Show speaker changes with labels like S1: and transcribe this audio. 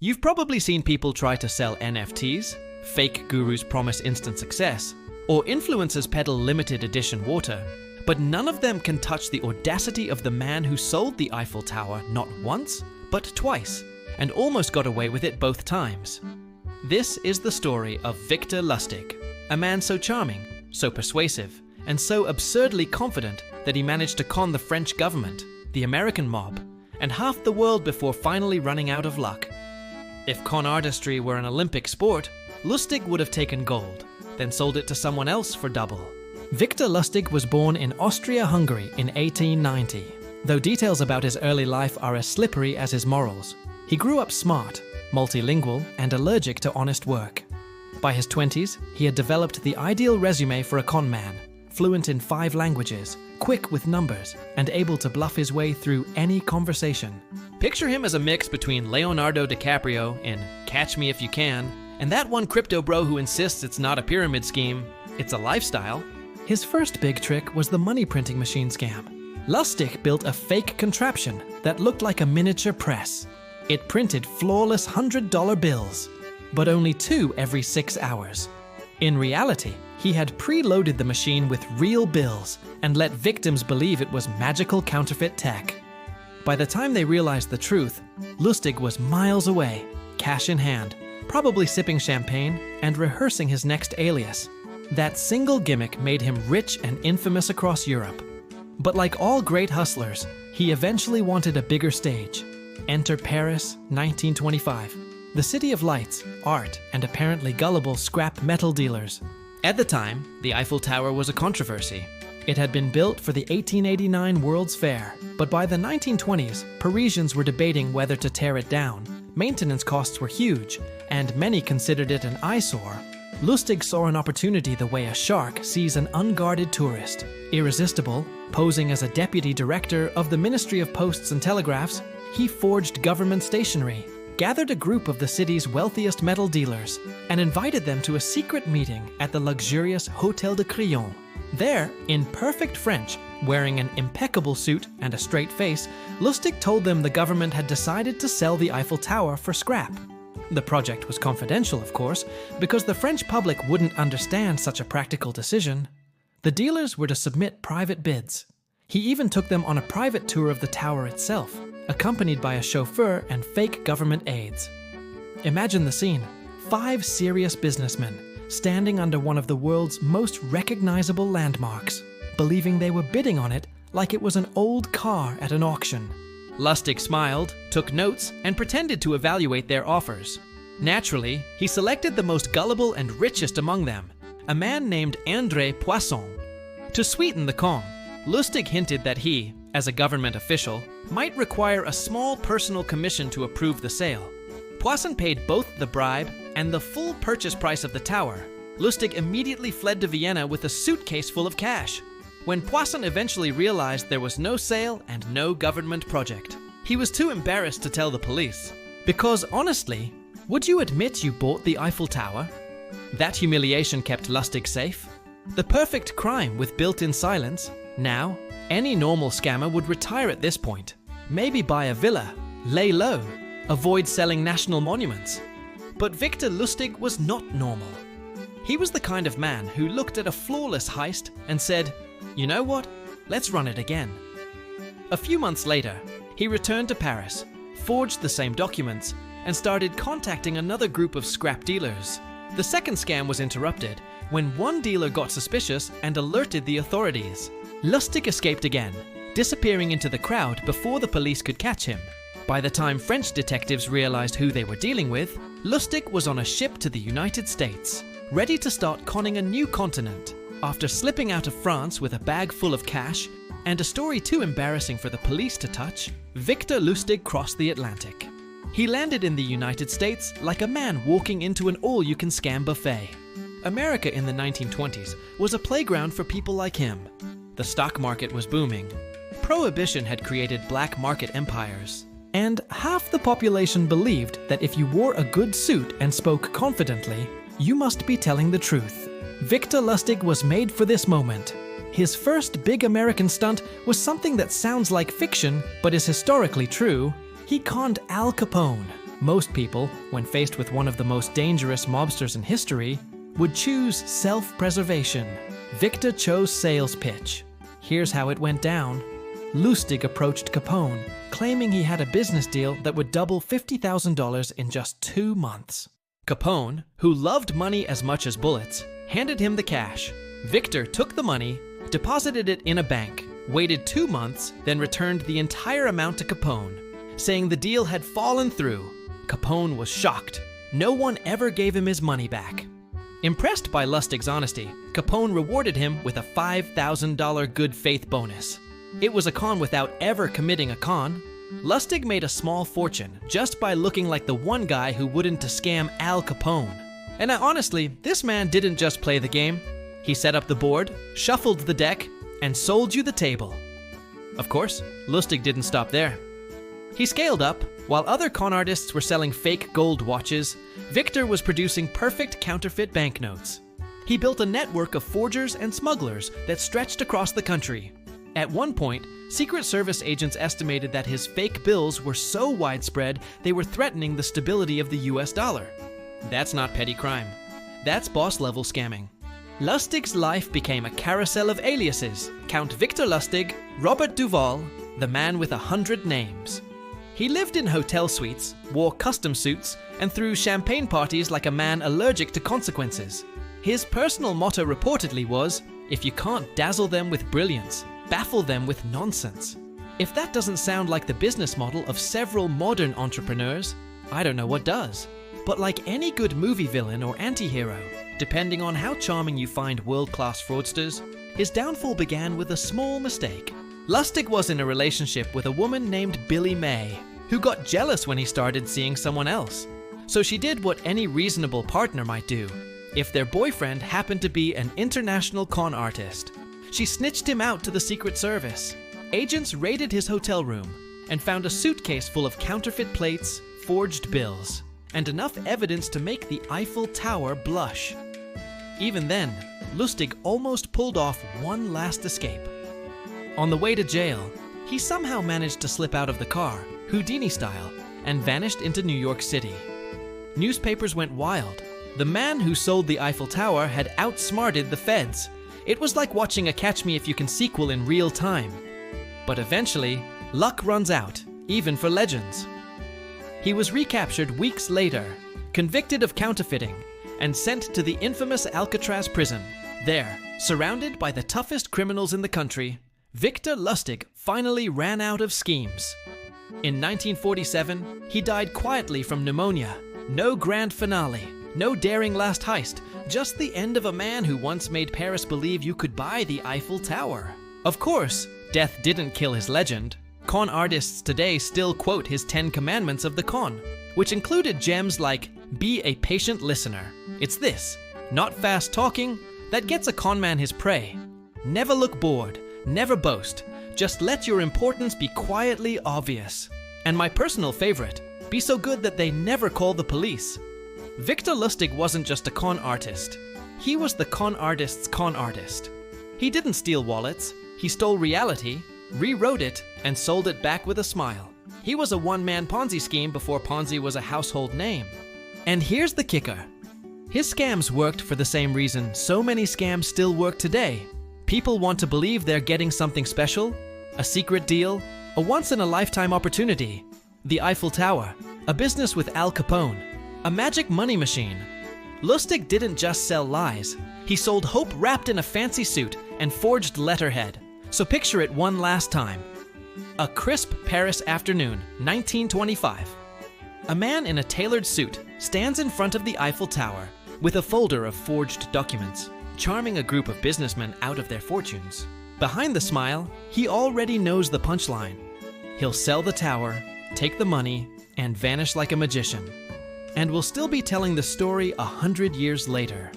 S1: You've probably seen people try to sell NFTs, fake gurus promise instant success, or influencers peddle limited edition water, but none of them can touch the audacity of the man who sold the Eiffel Tower not once, but twice, and almost got away with it both times. This is the story of Victor Lustig, a man so charming, so persuasive, and so absurdly confident that he managed to con the French government, the American mob, and half the world before finally running out of luck. If con artistry were an Olympic sport, Lustig would have taken gold, then sold it to someone else for double. Victor Lustig was born in Austria-Hungary in 1890. Though details about his early life are as slippery as his morals, he grew up smart, multilingual, and allergic to honest work. By his 20s, he had developed the ideal resume for a con man, fluent in 5 languages, quick with numbers, and able to bluff his way through any conversation. Picture him as a mix between Leonardo DiCaprio in Catch Me If You Can, and that one crypto bro who insists it's not a pyramid scheme, it's a lifestyle. His first big trick was the money printing machine scam. Lustig built a fake contraption that looked like a miniature press. It printed flawless $100 bills, but only 2 every 6 hours. In reality, he had preloaded the machine with real bills and let victims believe it was magical counterfeit tech. By the time they realized the truth, Lustig was miles away, cash in hand, probably sipping champagne and rehearsing his next alias. That single gimmick made him rich and infamous across Europe. But like all great hustlers, he eventually wanted a bigger stage. Enter Paris, 1925. The city of lights, art, and apparently gullible scrap metal dealers. At the time, the Eiffel Tower was a controversy. It had been built for the 1889 World's Fair, but by the 1920s, Parisians were debating whether to tear it down. Maintenance costs were huge, and many considered it an eyesore. Lustig saw an opportunity the way a shark sees an unguarded tourist. Irresistible, posing as a deputy director of the Ministry of Posts and Telegraphs, he forged government stationery, gathered a group of the city's wealthiest metal dealers, and invited them to a secret meeting at the luxurious Hôtel de Crillon. There, in perfect French, wearing an impeccable suit and a straight face, Lustig told them the government had decided to sell the Eiffel Tower for scrap. The project was confidential, of course, because the French public wouldn't understand such a practical decision. The dealers were to submit private bids. He even took them on a private tour of the tower itself, accompanied by a chauffeur and fake government aides. Imagine the scene: 5 serious businessmen standing under one of the world's most recognizable landmarks, believing they were bidding on it like it was an old car at an auction. Lustig smiled, took notes, and pretended to evaluate their offers. Naturally, he selected the most gullible and richest among them, a man named André Poisson. To sweeten the con, Lustig hinted that he, as a government official, might require a small personal commission to approve the sale. Poisson paid both the bribe and the full purchase price of the tower. Lustig immediately fled to Vienna with a suitcase full of cash. When Poisson eventually realized there was no sale and no government project, he was too embarrassed to tell the police. Because honestly, would you admit you bought the Eiffel Tower? That humiliation kept Lustig safe. The perfect crime with built-in silence. Now, any normal scammer would retire at this point. Maybe buy a villa, lay low, avoid selling national monuments. But Victor Lustig was not normal. He was the kind of man who looked at a flawless heist and said, "You know what? Let's run it again." A few months later, he returned to Paris, forged the same documents, and started contacting another group of scrap dealers. The second scam was interrupted when one dealer got suspicious and alerted the authorities. Lustig escaped again, disappearing into the crowd before the police could catch him. By the time French detectives realized who they were dealing with, Lustig was on a ship to the United States, ready to start conning a new continent. After slipping out of France with a bag full of cash and a story too embarrassing for the police to touch, Victor Lustig crossed the Atlantic. He landed in the United States like a man walking into an all-you-can-scam buffet. America in the 1920s was a playground for people like him. The stock market was booming. Prohibition had created black market empires. And half the population believed that if you wore a good suit and spoke confidently, you must be telling the truth. Victor Lustig was made for this moment. His first big American stunt was something that sounds like fiction, but is historically true. He conned Al Capone. Most people, when faced with one of the most dangerous mobsters in history, would choose self-preservation. Victor chose sales pitch. Here's how it went down. Lustig approached Capone, claiming he had a business deal that would double $50,000 in just 2 months. Capone, who loved money as much as bullets, handed him the cash. Victor took the money, deposited it in a bank, waited 2 months, then returned the entire amount to Capone, saying the deal had fallen through. Capone was shocked. No one ever gave him his money back. Impressed by Lustig's honesty, Capone rewarded him with a $5,000 good faith bonus. It was a con without ever committing a con. Lustig made a small fortune just by looking like the one guy who wouldn't scam Al Capone. And honestly, this man didn't just play the game. He set up the board, shuffled the deck, and sold you the table. Of course, Lustig didn't stop there. He scaled up. While other con artists were selling fake gold watches, Victor was producing perfect counterfeit banknotes. He built a network of forgers and smugglers that stretched across the country. At one point, Secret Service agents estimated that his fake bills were so widespread they were threatening the stability of the US dollar. That's not petty crime. That's boss-level scamming. Lustig's life became a carousel of aliases: Count Victor Lustig, Robert Duvall, the man with 100 names. He lived in hotel suites, wore custom suits, and threw champagne parties like a man allergic to consequences. His personal motto reportedly was, "If you can't dazzle them with brilliance, baffle them with nonsense." If that doesn't sound like the business model of several modern entrepreneurs, I don't know what does. But like any good movie villain or anti-hero, depending on how charming you find world-class fraudsters, his downfall began with a small mistake. Lustig was in a relationship with a woman named Billy May, who got jealous when he started seeing someone else. So she did what any reasonable partner might do, if their boyfriend happened to be an international con artist. She snitched him out to the Secret Service. Agents raided his hotel room and found a suitcase full of counterfeit plates, forged bills, and enough evidence to make the Eiffel Tower blush. Even then, Lustig almost pulled off one last escape. On the way to jail, he somehow managed to slip out of the car, Houdini style, and vanished into New York City. Newspapers went wild. The man who sold the Eiffel Tower had outsmarted the feds. It was like watching a Catch Me If You Can sequel in real time. But eventually, luck runs out, even for legends. He was recaptured weeks later, convicted of counterfeiting, and sent to the infamous Alcatraz prison. There, surrounded by the toughest criminals in the country, Victor Lustig finally ran out of schemes. In 1947, he died quietly from pneumonia. No grand finale, no daring last heist, just the end of a man who once made Paris believe you could buy the Eiffel Tower. Of course, death didn't kill his legend. Con artists today still quote his 10 commandments of the con, which included gems like, "Be a patient listener." It's this, not fast talking, that gets a con man his prey. Never look bored, never boast, just let your importance be quietly obvious. And my personal favorite, be so good that they never call the police. Victor Lustig wasn't just a con artist. He was the con artist's con artist. He didn't steal wallets, he stole reality, rewrote it, and sold it back with a smile. He was a one-man Ponzi scheme before Ponzi was a household name. And here's the kicker. His scams worked for the same reason so many scams still work today. People want to believe they're getting something special, a secret deal, a once-in-a-lifetime opportunity. The Eiffel Tower, a business with Al Capone, a magic money machine. Lustig didn't just sell lies. He sold hope wrapped in a fancy suit and forged letterhead. So picture it one last time. A crisp Paris afternoon, 1925. A man in a tailored suit stands in front of the Eiffel Tower with a folder of forged documents, charming a group of businessmen out of their fortunes. Behind the smile, he already knows the punchline. He'll sell the tower, take the money, and vanish like a magician. And we'll still be telling the story 100 years later.